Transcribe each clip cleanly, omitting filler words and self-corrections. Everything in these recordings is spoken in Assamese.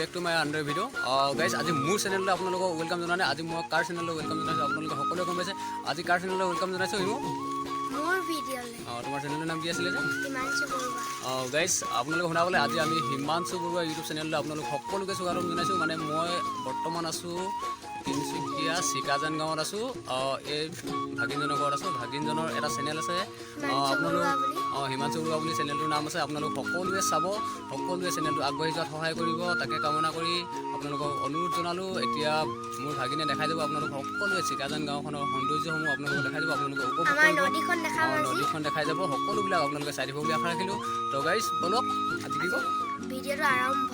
back to my another video' guys আজি মোৰ চেনেললৈ আপোনালোকক ৱেলকাম জনাই আজি মই কাৰ চেনেললৈ ৱেলকাম জনাইছোঁ আপোনালোকে সকলোৱে গম পাইছে আজি কাৰ চেনেললৈ ৱেলকাম জনাইছোঁ মোৰ ভিডিঅ'লৈ তোমাৰ চেনেলৰ নাম কি আছিলে যে দিমাঞ্চু বৰুৱা গাইজ আপোনালোকে শুনাবলৈ আজি আমি হিমাংশু বৰুৱা ইউটিউব চেনেললৈ আপোনালোক সকলোকে স্বাগতম জনাইছোঁ মানে মই বৰ্তমান আছোঁ তিনিচুকীয়া চিকাজান গাঁৱত আছোঁ এই ভাগিনজনৰ ঘৰত আছোঁ ভাগিনজনৰ এটা চেনেল আছে আপোনালোক হিমাংশু বৰুৱা বুলি চেনেলটোৰ নাম আছে আপোনালোক সকলোৱে চাব সকলোৱে চেনেলটো আগবাঢ়ি যোৱাত সহায় কৰিব তাকে কামনা কৰি আপোনালোকক অনুৰোধ জনালোঁ এতিয়া মোৰ ভাগিনে দেখাই দিব আপোনালোক সকলোৱে চিকাজান গাঁওখনৰ সৌন্দৰ্যসমূহ আপোনালোকক দেখাই দিব আপোনালোকে উপভোগ কৰিব নদীখন দেখাই যাব সকলোবিলাক আপোনালোকে চাই দিব বুলি আশা ৰাখিলোঁ তো গাইজ বলক আজি কি কওঁ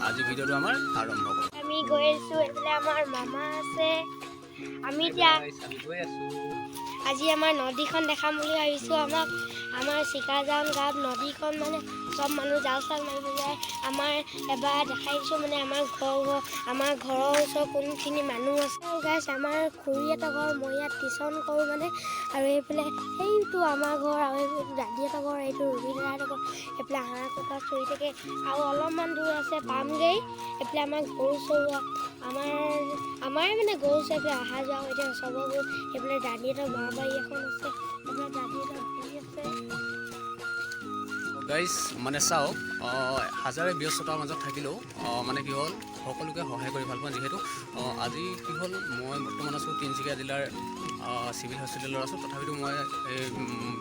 আজি ভিডিঅ'টো আমাৰ আৰম্ভ কৰোঁ আমি গৈ আছোঁ এইফালে আমাৰ মামা আছে আমি এতিয়া আজি আমাৰ নদীখন দেখাম বুলি ভাবিছোঁ আমাৰ চিকাজান গাঁৱত নদীখন মানে চব মানুহ জাল চাল মাৰিব যায় আমাৰ এবাৰ দেখাই দিছোঁ মানে আমাৰ ঘৰৰ ওচৰত কোনখিনি মানুহ আছে গাইছ আমাৰ খুৰী এটা ঘৰ মই ইয়াত টিউশ্যন কৰোঁ মানে আৰু এইফালে সেইটো আমাৰ ঘৰ আৰু এইটো দাদী এটা ঘৰ এইটো ৰুবি দাদাহঁতৰ ঘৰ এইফালে হাঁহ কুকুৰা চৰি থাকে আৰু অলপমান দূৰ আছে পামগৈ এইফালে আমাৰ গৰু চৰু আমাৰে মানে গৰু চৰু এইফালে অহা যোৱা হৈ থাকে চববোৰ এইফালে দাদীহঁতৰ বাৰী এখন আছে এইফালে দাদীহঁতৰ ভৰি আছে গাইজ মানে চাওক হাজাৰে ব্যস্ততাৰ মাজত থাকিলেও মানে কি হ'ল সকলোকে সহায় কৰি ভাল পাওঁ যিহেতু আজি কি হ'ল মই বৰ্তমান আছোঁ তিনিচুকীয়া জিলাৰ চিভিল হস্পিটেলত আছোঁ তথাপিতো মই এই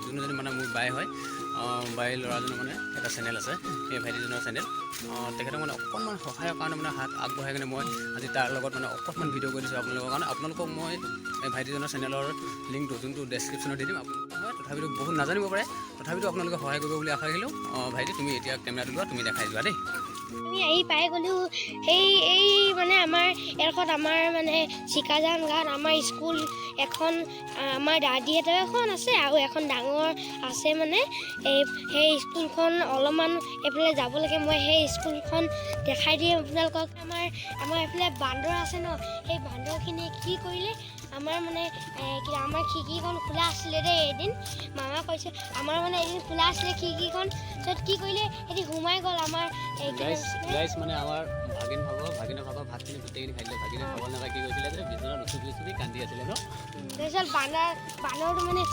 যোনজনী মানে মোৰ বাই হয় বাই ল'ৰাজনৰ মানে এটা চেনেল আছে এই ভাইটিজনৰ চেনেল তেখেতক মানে অকণমান সহায়ৰ কাৰণে মানে হাত আগবঢ়াই কিনে মই আজি তাৰ লগত মানে অকণমান ভিডিঅ' কৰি দিছোঁ আপোনালোকৰ কাৰণে আপোনালোকক মই এই ভাইটিজনৰ চেনেলৰ লিংকটো যোনটো ডেছক্ৰিপশ্যনত দি দিম আপোনালোকে হয় তথাপিতো বহুত নাজানিব পাৰে তথাপিতো আপোনালোকে সহায় কৰিব বুলি আশা ৰাখিলোঁ ভাইটি তুমি এতিয়া কেমেৰাটো লোৱা তুমি দেখাই যোৱা দেই আমি আহি পাই গ'লোঁ এই মানে আমাৰ এডোখৰত আমাৰ মানে চিকাজান গাঁৱত আমাৰ স্কুল এখন আমাৰ দাদীহঁতৰ এখন আছে আৰু এখন ডাঙৰ আছে মানে সেই স্কুলখন অলপমান এইফালে যাব লাগে মই সেই স্কুলখন দেখাই দিম আপোনালোকক আমাৰ এইফালে বান্দৰ আছে ন সেই বান্দৰখিনিয়ে কি কৰিলে আমাৰ মানে আমাৰ খিৰিকীখন খোলা আছিলে দেই এদিন মামা কৈছে আমাৰ মানে এদিন খোলা আছিলে খিৰিকীখন তাৰপিছত কি কৰিলে এদিন সোমাই গ'ল আমাৰ গাইজ মানে আমাৰ ভাগিনৰ ভাগৰ ভাতখিনি গোটেইখিনি খাই দিলে ভাগিনে খাব নাপায় কি কৈছিলে যে বিচনাত উঠি কান্দি আছিলে ন তাৰপিছত বান্দৰটো মানে